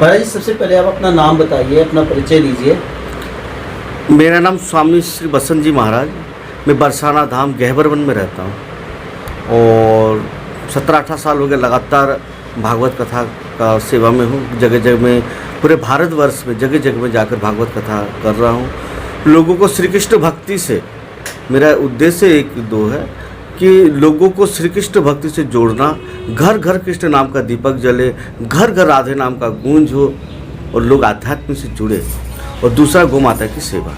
महाराज जी, सबसे पहले आप अपना नाम बताइए, अपना परिचय दीजिए। मेरा नाम स्वामी श्री बसंत जी महाराज। मैं बरसाना धाम गहबर वन में रहता हूँ और 17-18 साल हो गए लगातार भागवत कथा का सेवा में हूँ। जगह जगह में, पूरे भारतवर्ष में जगह जगह में जाकर भागवत कथा कर रहा हूँ। लोगों को श्री कृष्ण भक्ति से, मेरा उद्देश्य एक दो है कि लोगों को श्री कृष्ण भक्ति से जोड़ना, घर घर कृष्ण नाम का दीपक जले, घर घर राधे नाम का गूंज हो और लोग आध्यात्म से जुड़े, और दूसरा गौ माता की सेवा।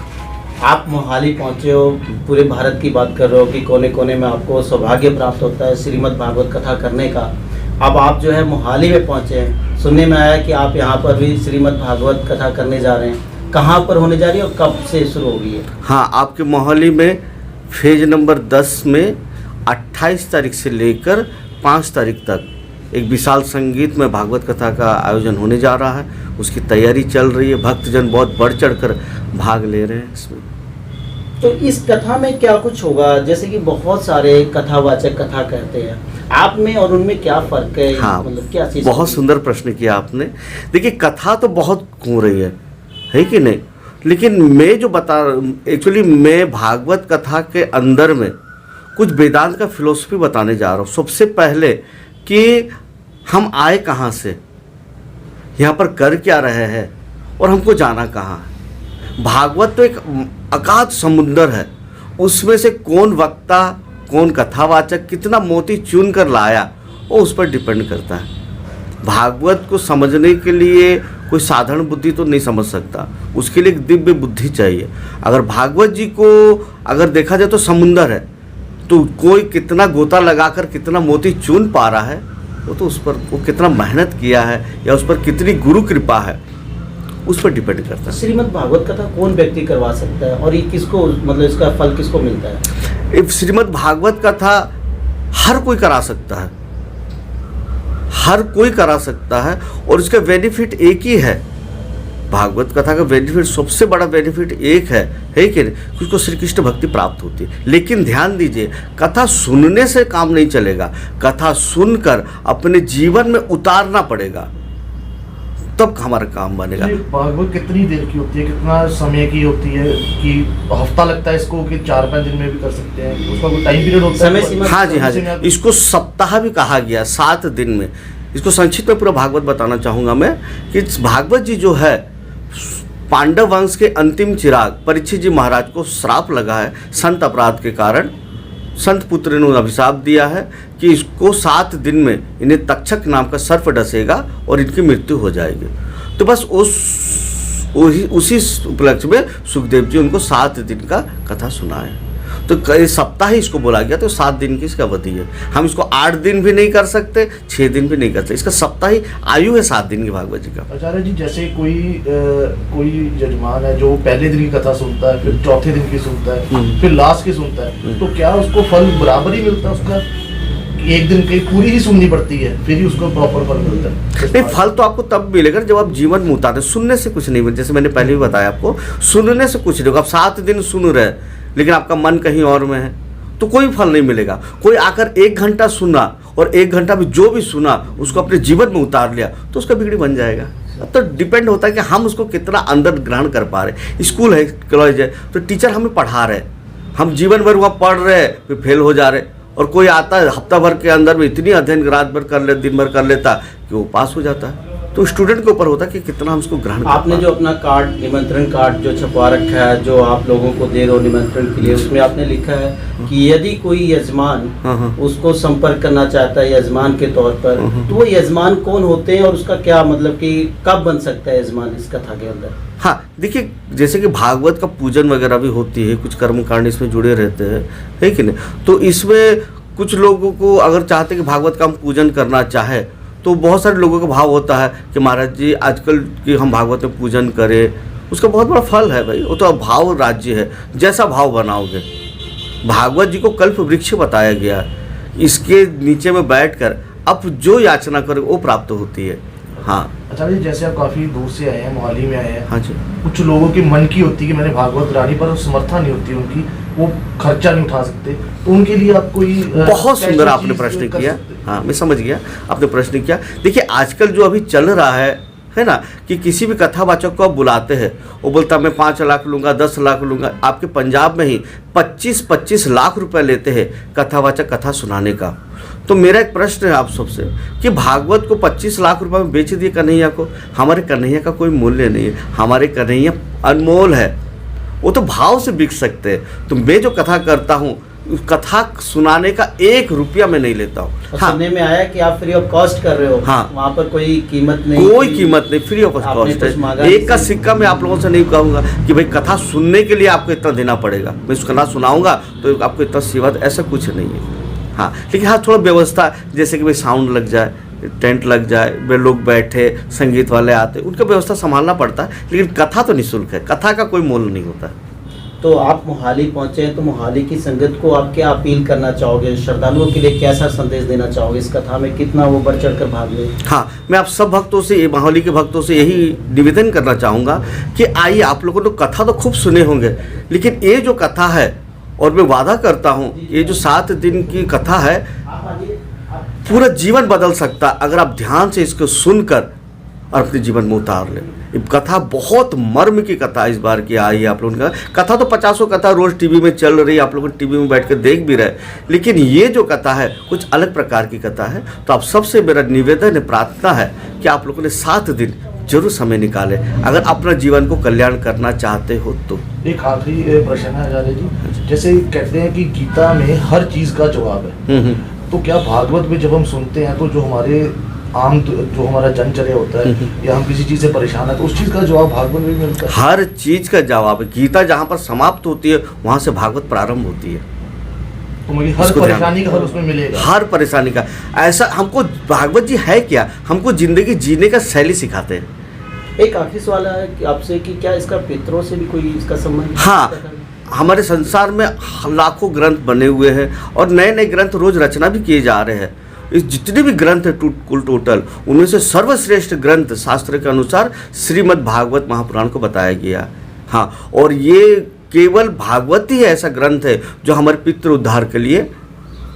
आप मोहाली पहुँचे हो, पूरे भारत की बात कर रहे हो कि कोने कोने में आपको सौभाग्य प्राप्त होता है श्रीमद् भागवत कथा करने का। अब आप जो है मोहाली में पहुँचे हैं, सुनने में आया कि आप यहाँ पर भी श्रीमद् भागवत कथा करने जा रहे हैं। कहाँ पर होने जा रही है और कब से शुरू होगी है? हाँ, आपके मोहाली में फेज नंबर 10 में 28 तारीख से लेकर 5 तारीख तक एक विशाल संगीत में भागवत कथा का आयोजन होने जा रहा है। उसकी तैयारी चल रही है। भक्तजन बहुत बढ़ चढ़कर भाग ले रहे हैं इसमें। तो इस कथा में क्या कुछ होगा? जैसे कि बहुत सारे कथावाचक कथा कहते हैं, आप में और उनमें क्या फर्क है? हाँ, मतलब क्या चीज़? बहुत सुंदर प्रश्न किया आपने। देखिए, कथा तो बहुत हो रही है कि नहीं, लेकिन मैं जो एक्चुअली मैं भागवत कथा के अंदर में कुछ वेदांत का फिलोसफी बताने जा रहा हूँ। सबसे पहले कि हम आए कहाँ से, यहाँ पर कर क्या रहे हैं और हमको जाना कहाँ है। भागवत तो एक अगाध समुंदर है, उसमें से कौन वक्ता, कौन कथावाचक कितना मोती चुन कर लाया, वो उस पर डिपेंड करता है। भागवत को समझने के लिए कोई साधारण बुद्धि तो नहीं समझ सकता, उसके लिए एक दिव्य बुद्धि चाहिए। अगर भागवत जी को अगर देखा जाए तो समुंदर है, तो कोई कितना गोता लगाकर कितना मोती चुन पा रहा है, वो तो उस पर वो कितना मेहनत किया है या उस पर कितनी गुरु कृपा है, उस पर डिपेंड करता है। श्रीमद् भागवत कथा कौन व्यक्ति करवा सकता है और ये किसको, मतलब इसका फल किसको मिलता है? श्रीमद् भागवत कथा हर कोई करा सकता है, हर कोई करा सकता है, और इसका बेनिफिट एक ही है। भागवत कथा का बेनिफिट, सबसे बड़ा बेनिफिट एक है कि नहीं, उसको श्री कृष्ण भक्ति प्राप्त होती है। लेकिन ध्यान दीजिए, कथा सुनने से काम नहीं चलेगा, कथा सुनकर अपने जीवन में उतारना पड़ेगा, तब हमारा काम बनेगा। भागवत कितनी देर की होती है, कितना समय की होती है? कि हफ्ता लगता है इसको कि 4-5 दिन में भी कर सकते हैं? उसका कोई टाइम पीरियड होता है? समय सीमा? हाँ जी, इसको सप्ताह भी कहा गया, 7 दिन में। इसको संक्षिप्त में पूरा भागवत बताना चाहूँगा मैं कि भागवत जी जो है, पांडव वंश के अंतिम चिराग परीक्षित जी महाराज को श्राप लगा है संत अपराध के कारण। संत पुत्र ने अभिशाप दिया है कि इसको 7 दिन में इन्हें तक्षक नाम का सर्प डसेगा और इनकी मृत्यु हो जाएगी। तो बस उसी उपलक्ष्य में सुखदेव जी उनको 7 दिन का कथा सुनाए। तो सप्ताह ही इसको बोला गया, तो 7 दिन की इसकी अवधि है। हम इसको 8 दिन भी नहीं कर सकते, 6 दिन भी नहीं कर सकते। इसका सप्ताह ही आयु है 7 दिन की भागवत जी का। आचार्य जी, जैसे कोई जजमान है जो पहले दिन की कथा सुनता है, फिर चौथे दिन की सुनता है, फिर लास्ट की सुनता है, तो क्या उसको फल बराबर ही मिलता है? उसका एक दिन की पूरी ही सुननी पड़ती है, फिर ही उसको प्रॉपर फल मिलता है? नहीं, फल तो आपको तब मिलेगा जब आप जीवन में उतारे। सुनने से कुछ नहीं मिलता, जैसे मैंने पहले भी बताया आपको, सुनने से कुछ नहीं होगा। आप 7 दिन सुन रहे हैं लेकिन आपका मन कहीं और में है, तो कोई फल नहीं मिलेगा। कोई आकर 1 घंटा सुना और 1 घंटा में जो भी सुना उसको अपने जीवन में उतार लिया, तो उसका बिगड़ी बन जाएगा। अब तो डिपेंड होता है कि हम उसको कितना अंदर ग्रहण कर पा रहे। स्कूल है, कॉलेज है, तो टीचर हमें पढ़ा रहे, हम जीवन भर वहाँ पढ़ रहे, फिर फेल हो जा रहे। और कोई आता है हफ्ता भर के अंदर में इतनी अध्ययन रात भर कर ले, दिन भर कर लेता कि वो पास हो जाता है। तो स्टूडेंट के ऊपर होता है कि कितना हम उसको ग्रहण कर। आपने जो अपना कार्ड, निमंत्रण कार्ड जो छपवा रखा है, जो आप लोगों को दे दो निमंत्रण के लिए, उसमें आपने लिखा है कि यदि कोई यजमान उसको संपर्क करना चाहता है यजमान के तौर पर, तो वो यजमान कौन होते हैं और उसका क्या मतलब कि कब बन सकता है यजमान इस कथा के अंदर? हाँ, देखिए, जैसे कि भागवत का पूजन वगैरह भी होती है, कुछ कर्मकांड इसमें जुड़े रहते हैं, है कि नहीं। तो इसमें कुछ लोगों को अगर चाहते कि भागवत का हम पूजन करना चाहे, तो बहुत सारे लोगों का भाव होता है कि महाराज जी आजकल कि हम भागवत में पूजन करें, उसका बहुत बड़ा फल है भाई। वो तो भाव राज्य है, जैसा भाव बनाओगे। भागवत जी को कल्प वृक्ष बताया गया, इसके नीचे में बैठकर अब जो याचना करो वो प्राप्त होती है। हाँ अच्छा जी, जैसे आप काफ़ी दूर से आए हैं, मोहाली में आए हैं। हाँ जी। कुछ लोगों की मन की होती है कि मैंने भागवत रानी, पर समर्था नहीं होती उनकी, वो खर्चा नहीं उठा सकते, तो उनके लिए आप कोई बहुत सुंदर आपने प्रश्न किया। हाँ, मैं समझ गया आपने प्रश्न किया। देखिए, आजकल जो अभी चल रहा है है ना, कि किसी भी कथावाचक को आप बुलाते हैं, वो बोलता मैं 5 लाख लूँगा, 10 लाख लूँगा। आपके पंजाब में ही 25-25 लाख रुपए लेते हैं कथावाचक कथा सुनाने का। तो मेरा एक प्रश्न है आप सबसे कि भागवत को 25 लाख रुपए में बेच दिए कन्हैया को। हमारे कन्हैया का कोई मूल्य नहीं है, हमारे कन्हैया अनमोल है, वो तो भाव से बिक सकते हैं। तो मैं जो कथा करता हूँ, कथा सुनाने का 1 रुपया मैं नहीं लेता हूँ। हाँ, सुनने में आया कि आप फ्री ऑफ कॉस्ट कर रहे हो। हाँ, वहाँ पर कोई कीमत नहीं, कोई कीमत नहीं, फ्री ऑफ कॉस्ट है। एक का सिक्का मैं आप लोगों से नहीं कहूँगा कि भाई कथा सुनने के लिए आपको इतना देना पड़ेगा, मैं उसका कथा सुनाऊंगा तो आपको इतना सेवा, ऐसा कुछ नहीं है। हाँ, लेकिन हाँ थोड़ा व्यवस्था, जैसे कि भाई साउंड लग जाए, टेंट लग जाए, वे लोग बैठे, संगीत वाले आते, उनका व्यवस्था संभालना पड़ता है। लेकिन कथा तो निःशुल्क है, कथा का कोई मोल नहीं होता। तो आप मोहाली पहुंचे हैं, तो मोहाली की संगत को आप क्या अपील करना चाहोगे, श्रद्धालुओं के लिए कैसा संदेश देना चाहोगे इस कथा में, कितना वो बढ़ चढ़ कर भाग ले? हाँ, मैं आप सब भक्तों से, मोहाली के भक्तों से यही निवेदन करना चाहूँगा कि आइए, आप लोगों ने कथा तो खूब सुने होंगे, लेकिन ये जो कथा है, और मैं वादा करता हूँ ये जो 7 दिन की कथा है, पूरा जीवन बदल सकता अगर आप ध्यान से इसको सुनकर और अपने जीवन में उतार लें। ये कथा बहुत मर्म की कथा इस बार की आई है। आप लोगों का कथा तो 50 कथा रोज़ टीवी में चल रही है, आप लोग टीवी में बैठ कर देख भी रहे, लेकिन ये जो कथा है कुछ अलग प्रकार की कथा है। तो आप सबसे मेरा निवेदन है, प्रार्थना है कि आप लोगों ने 7 दिन जरूर समय निकाले अगर अपना जीवन को कल्याण करना चाहते हो तो। एक आखिरी प्रश्न है आचार्य जी, जैसे कहते हैं कि गीता में हर चीज का जवाब है, तो क्या भागवत में जब हम सुनते हैं तो जो हमारे आम जो हमारा जनचर्या होता है या हम किसी चीज से परेशान है तो उस चीज का जवाब भागवत में मिलता है? हर चीज का जवाब है। गीता जहाँ पर समाप्त होती है वहाँ से भागवत प्रारंभ होती है। तो मुझे हर परेशानी का हल उसमें मिलेगा, हर परेशानी का। ऐसा हमको भागवत जी है क्या, हमको जिंदगी जीने का शैली सिखाते हैं। एक आखिरी सवाल है कि आपसे कि क्या इसका पितरों से भी कोई इसका संबंध? हाँ, हमारे संसार में लाखों ग्रंथ बने हुए हैं और नए नए ग्रंथ रोज रचना भी किए जा रहे हैं। इस जितने भी ग्रंथ है कुल टोटल, उनमें से सर्वश्रेष्ठ ग्रंथ शास्त्र के अनुसार श्रीमद् भागवत महापुराण को बताया गया। हाँ, और ये केवल भागवत ही ऐसा ग्रंथ है जो हमारे पितृ उद्धार के लिए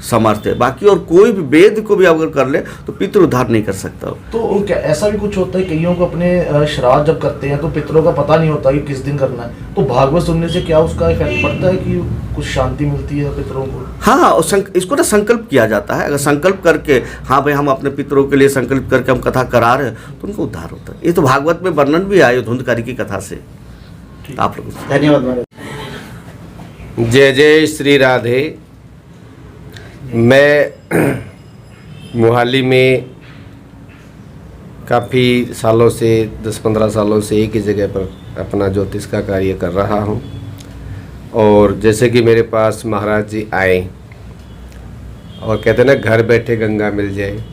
समर्थ है। बाकी और कोई भी वेद को भी अगर कर ले तो पितृ उद्धार नहीं कर सकता। तो क्या ऐसा भी कुछ होता है, कईयों को अपने श्राद्ध जब करते हैं तो पितरों का पता नहीं होता कि किस दिन करना है, तो भागवत सुनने से क्या उसका इफेक्ट पड़ता है कि कुछ शांति मिलती है पितरों को? हाँ, और इसको ना संकल्प किया जाता है। अगर संकल्प करके, हाँ भाई हम अपने पितरों के लिए संकल्प करके हम कथा करा रहे हैं तो उनको उद्धार होता है। ये तो भागवत में वर्णन भी आए धुंधकारी की कथा से। आप लोग धन्यवाद महाराज। जय जय श्री राधे। मैं मोहाली में काफ़ी सालों से 10-15 सालों से एक ही जगह पर अपना ज्योतिष का कार्य कर रहा हूँ। और जैसे कि मेरे पास महाराज जी आए और कहते हैं ना, घर बैठे गंगा मिल जाए,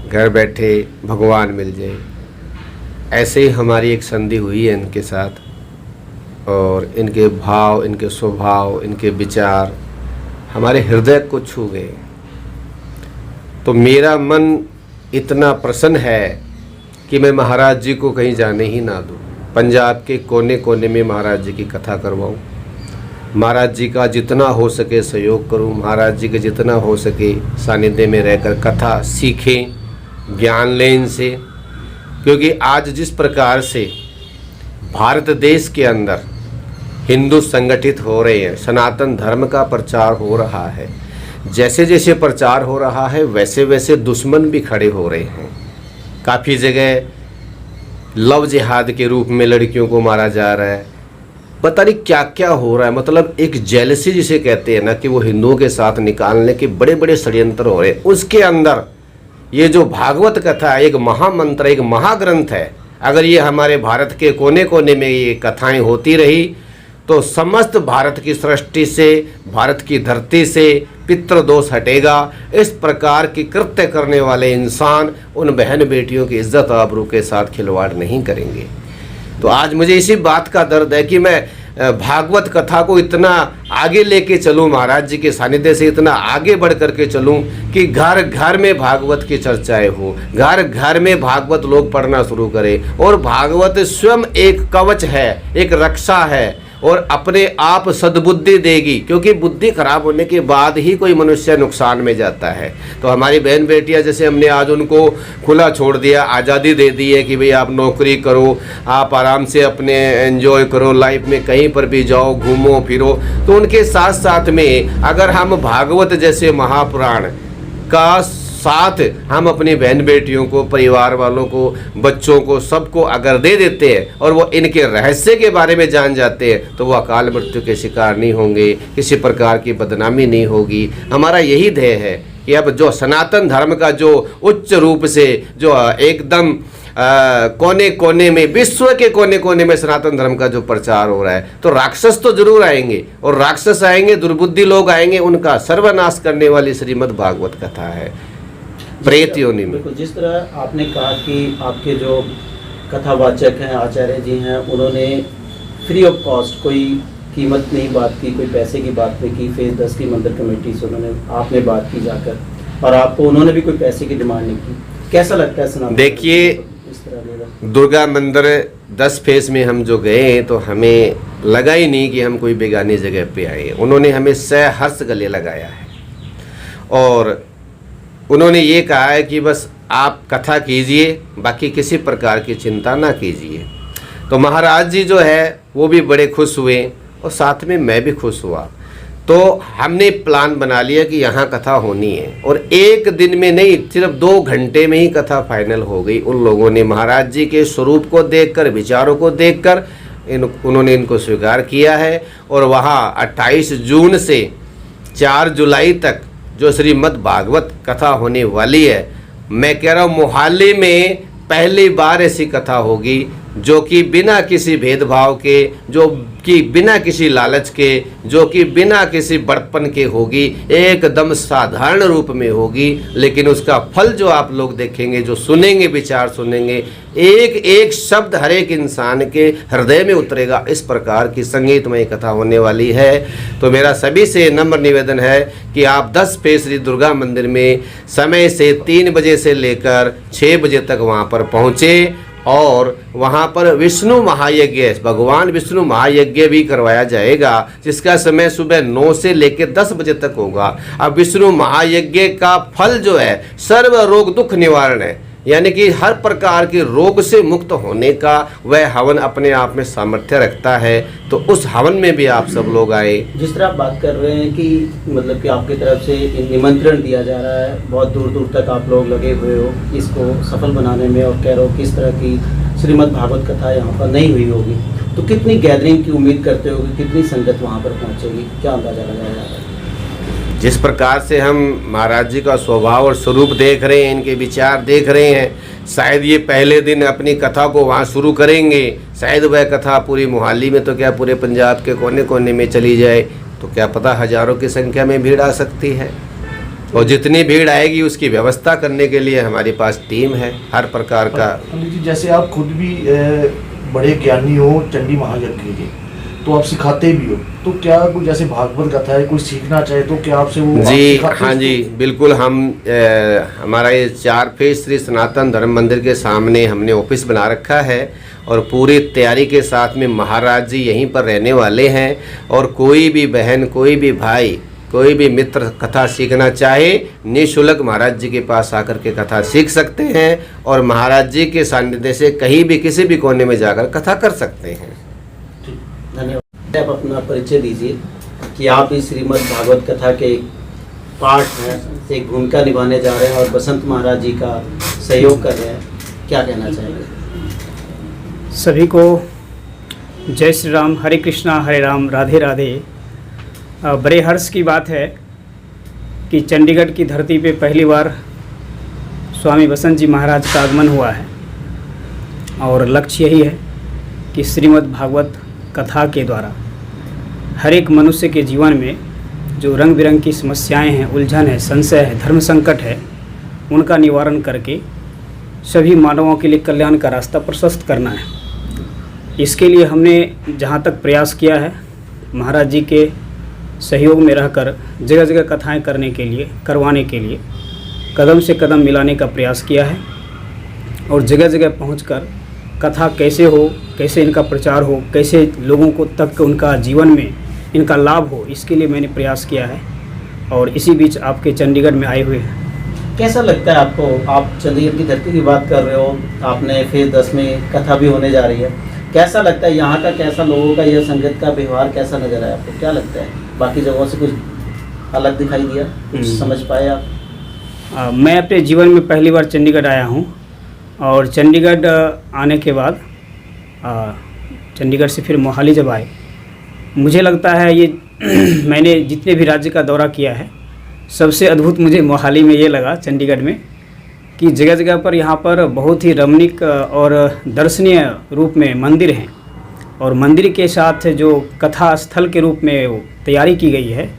घर बैठे भगवान मिल जाए, ऐसे ही हमारी एक संधि हुई है इनके साथ। और इनके भाव, इनके स्वभाव, इनके विचार हमारे हृदय को छू गए। तो मेरा मन इतना प्रसन्न है कि मैं महाराज जी को कहीं जाने ही ना दूँ। पंजाब के कोने कोने में महाराज जी की कथा करवाऊँ, महाराज जी का जितना हो सके सहयोग करूँ, महाराज जी के जितना हो सके सानिध्य में रहकर कथा सीखें, ज्ञान लें इनसे। क्योंकि आज जिस प्रकार से भारत देश के अंदर हिंदू संगठित हो रहे हैं, सनातन धर्म का प्रचार हो रहा है, जैसे जैसे प्रचार हो रहा है वैसे वैसे दुश्मन भी खड़े हो रहे हैं। काफ़ी जगह लव जिहाद के रूप में लड़कियों को मारा जा रहा है, पता नहीं क्या क्या हो रहा है। मतलब एक जेलसी जिसे कहते हैं ना, कि वो हिंदुओं के साथ निकालने के बड़े बड़े षड्यंत्र हो रहे हैं। उसके अंदर ये जो भागवत कथा है, एक महामंत्र, एक महाग्रंथ है। अगर ये हमारे भारत के कोने कोने में ये कथाएं होती रही तो समस्त भारत की सृष्टि से, भारत की धरती से पितृदोष हटेगा। इस प्रकार की कृत्य करने वाले इंसान उन बहन बेटियों की इज्जत आबरू के साथ खिलवाड़ नहीं करेंगे। तो आज मुझे इसी बात का दर्द है कि मैं भागवत कथा को इतना आगे लेके चलूं, महाराज जी के सानिध्य से इतना आगे बढ़ करके चलूं कि घर घर में भागवत की चर्चाएं हो, घर घर में भागवत लोग पढ़ना शुरू करें। और भागवत स्वयं एक कवच है, एक रक्षा है। और अपने आप सद्बुद्धि देगी, क्योंकि बुद्धि खराब होने के बाद ही कोई मनुष्य नुकसान में जाता है। तो हमारी बहन बेटियां, जैसे हमने आज उनको खुला छोड़ दिया, आज़ादी दे दी है कि भाई आप नौकरी करो, आप आराम से अपने एंजॉय करो, लाइफ में कहीं पर भी जाओ, घूमो फिरो। तो उनके साथ साथ में अगर हम भागवत जैसे महापुराण का साथ हम अपनी बहन बेटियों को, परिवार वालों को, बच्चों को, सबको अगर दे देते हैं और वो इनके रहस्य के बारे में जान जाते हैं, तो वो अकाल मृत्यु के शिकार नहीं होंगे, किसी प्रकार की बदनामी नहीं होगी। हमारा यही ध्येय है कि अब जो सनातन धर्म का जो उच्च रूप से जो एकदम कोने कोने में, विश्व के कोने कोने में सनातन धर्म का जो प्रचार हो रहा है, तो राक्षस तो जरूर आएंगे, और राक्षस आएंगे, दुर्बुद्धि लोग आएंगे, उनका सर्वनाश करने वाली श्रीमद् भागवत कथा है प्रेत योनि में। बिल्कुल, जिस तरह आपने कहा कि आपके जो कथावाचक हैं, आचार्य जी हैं, उन्होंने फ्री ऑफ कॉस्ट, कोई कीमत नहीं बात की, कोई पैसे की बात नहीं की, फेज 10 की मंदिर कमेटी से आपने बात की जाकर, और आपको उन्होंने भी कोई पैसे की डिमांड नहीं की। कैसा लगता है सुना? देखिए, इस तरह दुर्गा मंदिर 10 फेज में हम जो गए तो हमें लगा ही नहीं कि हम कोई बेगानी जगह पे आए। उन्होंने हमें सहर्ष गले लगाया है और उन्होंने ये कहा है कि बस आप कथा कीजिए, बाकी किसी प्रकार की चिंता ना कीजिए। तो महाराज जी जो है वो भी बड़े खुश हुए और साथ में मैं भी खुश हुआ। तो हमने प्लान बना लिया कि यहाँ कथा होनी है, और एक दिन में नहीं, सिर्फ 2 घंटे में ही कथा फाइनल हो गई। उन लोगों ने महाराज जी के स्वरूप को देखकर, विचारों को देखकर उन्होंने इनको स्वीकार किया है। और वहाँ 28 जून से 4 जुलाई तक जो श्रीमद् भागवत कथा होने वाली है, मैं कह रहा हूँ मोहाली में पहली बार ऐसी कथा होगी जो कि बिना किसी भेदभाव के, जो कि बिना किसी लालच के, जो कि बिना किसी बड़पन के होगी, एकदम साधारण रूप में होगी। लेकिन उसका फल जो आप लोग देखेंगे, जो सुनेंगे, विचार सुनेंगे, एक एक शब्द हर एक इंसान के हृदय में उतरेगा। इस प्रकार की संगीतमय कथा होने वाली है। तो मेरा सभी से नम्र निवेदन है कि आप 10 फेज श्री दुर्गा मंदिर में समय से 3 बजे से लेकर 6 बजे तक वहाँ पर पहुँचे, और वहाँ पर विष्णु महायज्ञ, भगवान विष्णु महायज्ञ भी करवाया जाएगा, जिसका समय सुबह 9 से लेकर 10 बजे तक होगा। अब विष्णु महायज्ञ का फल जो है सर्व रोग दुख निवारण है, यानी कि हर प्रकार के रोग से मुक्त होने का वह हवन अपने आप में सामर्थ्य रखता है। तो उस हवन में भी आप सब लोग आए। जिस तरह आप बात कर रहे हैं कि मतलब कि आपकी तरफ से निमंत्रण दिया जा रहा है, बहुत दूर दूर तक आप लोग लगे हुए हो इसको सफल बनाने में, और कह रहे हो किस तरह की श्रीमद् भागवत कथा यहाँ पर नहीं हुई होगी, तो कितनी गैदरिंग की उम्मीद करते हो, कितनी संगत वहाँ पर पहुँचेगी, क्या अंदाजा लगाया जा रहा है? जिस प्रकार से हम महाराज जी का स्वभाव और स्वरूप देख रहे हैं, इनके विचार देख रहे हैं, शायद ये पहले दिन अपनी कथा को वहाँ शुरू करेंगे, शायद वह कथा पूरी मोहाली में तो क्या पूरे पंजाब के कोने कोने में चली जाए, तो क्या पता हजारों की संख्या में भीड़ आ सकती है। और जितनी भीड़ आएगी उसकी व्यवस्था करने के लिए हमारे पास टीम है हर प्रकार का। पंडित जी, जैसे आप खुद भी बड़े ज्ञानी हो, चंडी महायज्ञ के, तो आप सिखाते भी हो, तो क्या कोई जैसे भागवत कथा है, कोई सीखना चाहे तो क्या आपसे वो जी? हाँ जी, बिल्कुल। हम हमारा ये 4 फेज श्री सनातन धर्म मंदिर के सामने हमने ऑफिस बना रखा है, और पूरी तैयारी के साथ में महाराज जी यहीं पर रहने वाले हैं। और कोई भी बहन, कोई भी भाई, कोई भी मित्र कथा सीखना चाहे, निःशुल्क महाराज जी के पास आकर के कथा सीख सकते हैं, और महाराज जी के सानिध्य से कहीं भी किसी भी कोने में जाकर कथा कर सकते हैं। धन्यवाद। आप अपना परिचय दीजिए कि आप इस श्रीमद् भागवत कथा के एक पार्ट हैं, एक भूमिका निभाने जा रहे हैं और बसंत महाराज जी का सहयोग कर रहे हैं, क्या कहना चाहेंगे? सभी को जय श्री राम, हरे कृष्णा हरे राम, राधे राधे। बड़े हर्ष की बात है कि चंडीगढ़ की धरती पे पहली बार स्वामी बसंत जी महाराज का आगमन हुआ है, और लक्ष्य यही है कि श्रीमद् भागवत कथा के द्वारा हर एक मनुष्य के जीवन में जो रंग बिरंग की समस्याएं हैं, उलझन है, संशय है, धर्म संकट है, उनका निवारण करके सभी मानवों के लिए कल्याण का रास्ता प्रशस्त करना है। इसके लिए हमने जहाँ तक प्रयास किया है, महाराज जी के सहयोग में रहकर जगह जगह कथाएं करने के लिए, करवाने के लिए कदम से कदम मिलाने का प्रयास किया है, और जगह जगह पहुंचकर कथा कैसे हो, कैसे इनका प्रचार हो, कैसे लोगों को तक उनका जीवन में इनका लाभ हो, इसके लिए मैंने प्रयास किया है और इसी बीच आपके चंडीगढ़ में आए हुए हैं। कैसा लगता है आपको? आप चंडीगढ़ की धरती की बात कर रहे हो, आपने फेज 10 में कथा भी होने जा रही है, कैसा लगता है यहाँ का, कैसा लोगों का यह संगत का व्यवहार कैसा नजर आया आपको? क्या लगता है बाकी जगहों से कुछ अलग दिखाई दिया, कुछ समझ पाए आप? मैं अपने जीवन में पहली बार चंडीगढ़ आया हूँ और चंडीगढ़ आने के बाद चंडीगढ़ से फिर मोहाली जब आए, मुझे लगता है ये मैंने जितने भी राज्य का दौरा किया है सबसे अद्भुत मुझे मोहाली में ये लगा, चंडीगढ़ में, कि जगह जगह पर यहाँ पर बहुत ही रमणीक और दर्शनीय रूप में मंदिर हैं और मंदिर के साथ जो कथा स्थल के रूप में वो तैयारी की गई है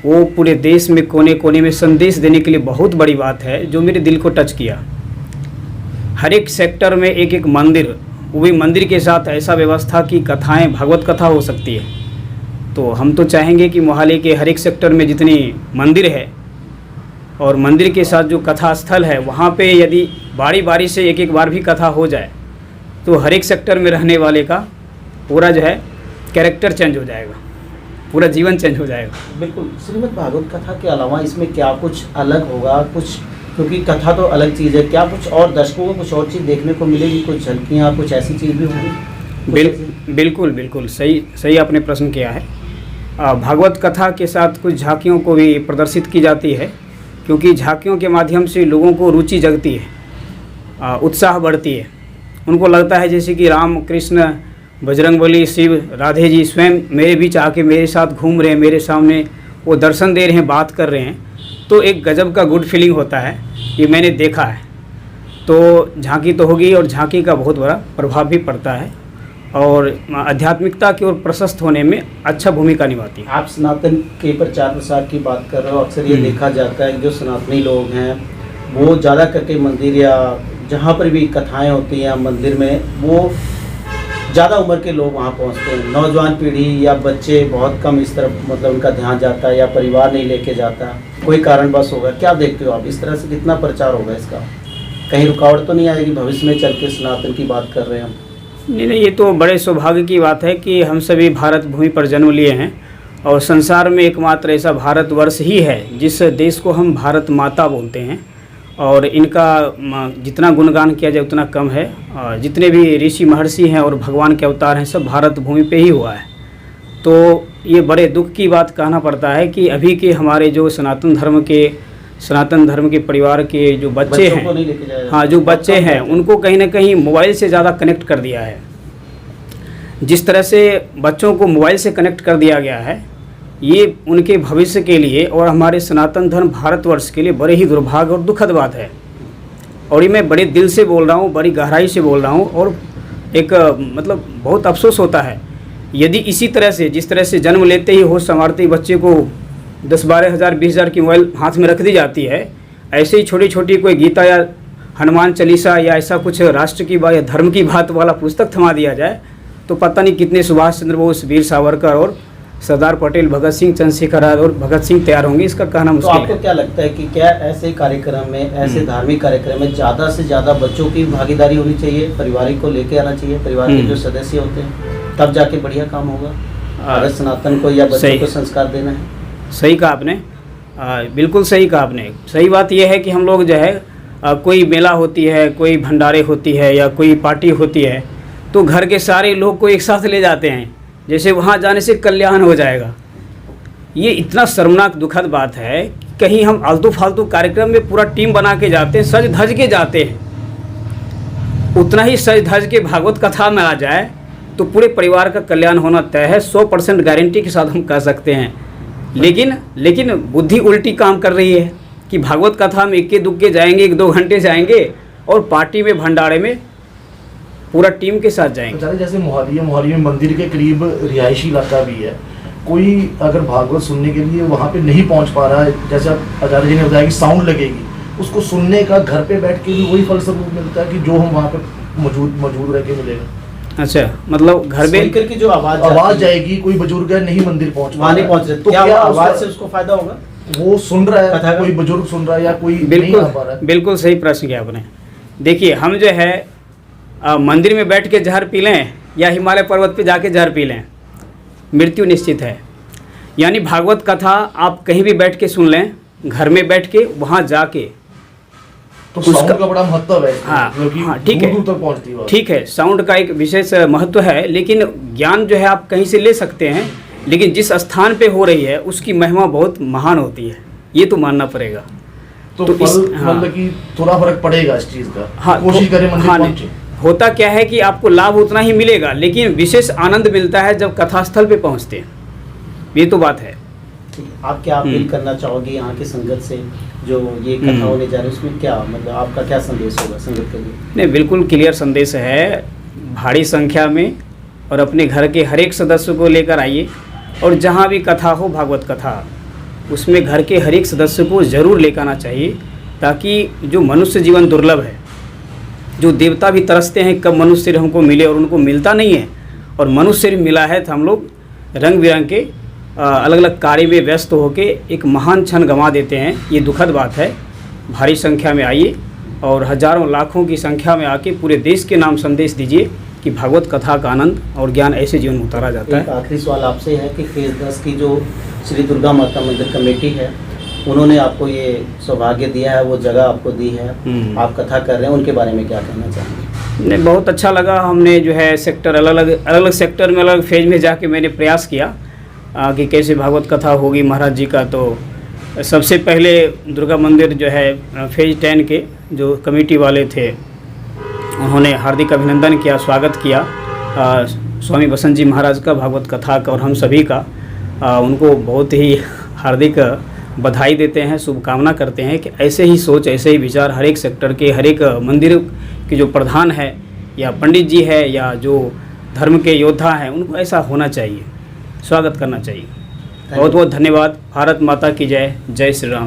वो पूरे देश में कोने कोने में संदेश देने के लिए बहुत बड़ी बात है, जो मेरे दिल को टच किया। हर एक सेक्टर में एक एक मंदिर, वो भी मंदिर के साथ ऐसा व्यवस्था की कथाएं, भागवत कथा हो सकती है। तो हम तो चाहेंगे कि मोहाली के हर एक सेक्टर में जितनी मंदिर है और मंदिर के साथ जो कथा स्थल है वहाँ पे यदि बारी बारी से एक एक बार भी कथा हो जाए तो हर एक सेक्टर में रहने वाले का पूरा जो है कैरेक्टर चेंज हो जाएगा, पूरा जीवन चेंज हो जाएगा। बिल्कुल। श्रीमद् भागवत कथा के अलावा इसमें क्या कुछ अलग होगा? कुछ, क्योंकि कथा तो अलग चीज़ है, क्या कुछ और दर्शकों को कुछ और चीज़ देखने को मिलेगी? कुछ झलकियाँ, कुछ ऐसी चीज़ भी होंगी? बिल्कुल सही आपने प्रश्न किया है। भागवत कथा के साथ कुछ झांकियों को भी प्रदर्शित की जाती है, क्योंकि झांकियों के माध्यम से लोगों को रुचि जगती है, उत्साह बढ़ती है। उनको लगता है जैसे कि राम, कृष्ण, बजरंगबली, शिव, राधे जी स्वयं मेरे बीच आके मेरे साथ घूम रहे हैं, मेरे सामने वो दर्शन दे रहे हैं, बात कर रहे हैं, तो एक गजब का गुड फीलिंग होता है, ये मैंने देखा है। तो झांकी तो होगी और झांकी का बहुत बड़ा प्रभाव भी पड़ता है और आध्यात्मिकता की ओर प्रशस्त होने में अच्छा भूमिका निभाती है। आप सनातन के प्रचार प्रसार की बात कर रहे हो, अक्सर ये देखा जाता है जो सनातनी लोग हैं वो ज़्यादा करके मंदिर या जहाँ पर भी कथाएं होती हैं मंदिर में, वो ज़्यादा उम्र के लोग वहाँ पहुँचते हैं। नौजवान पीढ़ी या बच्चे बहुत कम इस तरफ, मतलब उनका ध्यान जाता है या परिवार नहीं लेके जाता, कोई कारणवश होगा। क्या देखते हो आप, इस तरह से कितना प्रचार होगा इसका? कहीं रुकावट तो नहीं आएगी भविष्य में चल के? सनातन की बात कर रहे हैं हम। नहीं, ये तो बड़े सौभाग्य की बात है कि हम सभी भारत भूमि पर जन्म लिए हैं और संसार में एकमात्र ऐसा भारतवर्ष ही है जिस देश को हम भारत माता बोलते हैं और इनका जितना गुणगान किया जाए उतना कम है। जितने भी ऋषि महर्षि हैं और भगवान के अवतार हैं सब भारत भूमि पे ही हुआ है। तो ये बड़े दुख की बात कहना पड़ता है कि अभी के हमारे जो सनातन धर्म के परिवार के जो बच्चे हैं, हाँ जो बच्चे हैं, उनको कहीं ना कहीं मोबाइल से ज़्यादा कनेक्ट कर दिया है। जिस तरह से बच्चों को मोबाइल से कनेक्ट कर दिया गया है, ये उनके भविष्य के लिए और हमारे सनातन धर्म भारतवर्ष के लिए बड़े ही दुर्भाग्य और दुखद बात है। और ये मैं बड़े दिल से बोल रहा हूँ, बड़ी गहराई से बोल रहा हूँ और एक मतलब बहुत अफसोस होता है यदि इसी तरह से, जिस तरह से जन्म लेते ही होश संवारते ही बच्चे को 10-12 हज़ार 20 हज़ार की मोबाइल हाथ में रख दी जाती है, ऐसे ही छोटी छोटी कोई गीता या हनुमान चालीसा या ऐसा कुछ राष्ट्र की बात या धर्म की बात वाला पुस्तक थमा दिया जाए तो पता नहीं कितने सुभाष चंद्र बोस, वीर सावरकर और सरदार पटेल, भगत सिंह, चंद्रशेखर आजाद और भगत सिंह तैयार होंगे, इसका कहना मुश्किल है। तो आपको क्या लगता है कि क्या ऐसे कार्यक्रम में, ऐसे धार्मिक कार्यक्रम में ज़्यादा से ज़्यादा बच्चों की भागीदारी होनी चाहिए, परिवार को लेके आना चाहिए, परिवार के जो सदस्य होते हैं, तब जाके बढ़िया काम होगा? अगर सनातन को या बच्चों को संस्कार देना है। सही कहा आपने, बिल्कुल सही कहा आपने। सही बात यह है कि हम लोग जो है कोई मेला होती है, कोई भंडारे होती है या कोई पार्टी होती है तो घर के सारे लोग को एक साथ ले जाते हैं जैसे वहाँ जाने से कल्याण हो जाएगा। ये इतना शर्मनाक दुखद बात है कि कहीं हम आलतू फालतू कार्यक्रम में पूरा टीम बना के जाते हैं, सज धज के जाते हैं, उतना ही सज धज के भागवत कथा में आ जाए तो पूरे परिवार का कल्याण होना तय है, 100% गारंटी के साथ हम कह सकते हैं। लेकिन बुद्धि उल्टी काम कर रही है कि भागवत कथा में इक्के दुक्के जाएंगे, 1-2 घंटे जाएंगे और पार्टी में भंडारे में पूरा टीम के साथ जाएंगे। जैसे मोहाली में मंदिर के करीब रिहायशी इलाका भी है, कोई अगर भागवत सुनने के लिए वहाँ पे नहीं पहुँच पा रहा है, जैसे आचार्य जी ने बताया कि साउंड लगेगी, उसको सुनने का घर पे बैठ के भी वही फलस्वरूप मिलता है कि जो हम वहाँ पे मौजूद रह के मिलेगा। अच्छा, मतलब घर में की जो आवाज जाएगी, कोई बुजुर्ग है नहीं मंदिर पहुँच रहे तो क्या आवाज से उसको फायदा होगा? वो सुन रहा है, कोई बुजुर्ग सुन रहा है या कोई नहीं आ पा रहा है। बिल्कुल सही प्रश्न किया आपने। देखिए, हम जो है मंदिर में बैठ के जहर पी लें या हिमालय पर्वत पे जाके जहर पी लें, मृत्यु निश्चित है। यानी भागवत कथा आप कहीं भी बैठ के सुन लें, घर में बैठ के, वहाँ जाके। तो साउंड का बड़ा महत्व है, हाँ, क्योंकि हाँ, ठीक है, दूर-दूर तक पहुंचती है बात। ठीक है, साउंड का एक विशेष महत्व है, लेकिन ज्ञान जो है आप कहीं से ले सकते हैं, लेकिन जिस स्थान पे हो रही है उसकी महिमा बहुत महान होती है, ये तो मानना पड़ेगा। तो तो इस- हाँ। मतलब कि थोड़ा फर्क पड़ेगा इस चीज का। हाँ, कोशिश करें मंदिर हाँ, पहुंचे। होता क्या है कि आपको लाभ उतना ही मिलेगा, लेकिन विशेष आनंद मिलता है जब कथास्थल पे पहुंचते हैं, ये तो बात है। आप क्या अपील करना चाहोगे यहाँ की संगत से, जो ये कथा होने जा रही है उसमें क्या मतलब आपका क्या संदेश होगा संगत के लिए? नहीं, बिल्कुल क्लियर संदेश है, भारी संख्या में, और अपने घर के हर एक सदस्य को लेकर आइए, और जहाँ भी कथा हो, भागवत कथा, उसमें घर के हर एक सदस्य को ज़रूर लेकर आना चाहिए, ताकि जो मनुष्य जीवन दुर्लभ है, जो देवता भी तरसते हैं कब मनुष्य शरीर हमको मिले, और उनको मिलता नहीं है, और मनुष्य शरीर मिला है तो हम लोग रंग बिरंग के अलग अलग कार्य में व्यस्त होकर एक महान क्षण गंवा देते हैं। ये दुखद बात है। भारी संख्या में आइए और हजारों लाखों की संख्या में आके पूरे देश के नाम संदेश दीजिए कि भागवत कथा का आनंद और ज्ञान ऐसे जीवन में उतारा जाता एक है। आखिरी सवाल आपसे है कि फेज 10 की जो श्री दुर्गा माता मंदिर कमेटी है, उन्होंने आपको ये सौभाग्य दिया है, वो जगह आपको दी है, आप कथा कर रहे हैं, उनके बारे में क्या कहना चाहेंगे? नहीं, बहुत अच्छा लगा। हमने जो है सेक्टर अलग अलग सेक्टर में अलग फेज में जाके मैंने प्रयास किया कि कैसे भागवत कथा होगी महाराज जी का। तो सबसे पहले दुर्गा मंदिर जो है फेज 10 के जो कमेटी वाले थे, उन्होंने हार्दिक अभिनंदन किया, स्वागत किया स्वामी बसंत जी महाराज का, भागवत कथा का और हम सभी का। उनको बहुत ही हार्दिक बधाई देते हैं, शुभकामना करते हैं कि ऐसे ही सोच, ऐसे ही विचार हर एक सेक्टर के, हर एक मंदिर के जो प्रधान है या पंडित जी है या जो धर्म के योद्धा हैं, उनको ऐसा होना चाहिए, स्वागत करना चाहिए। बहुत बहुत धन्यवाद। भारत माता की जय। जय श्री राम।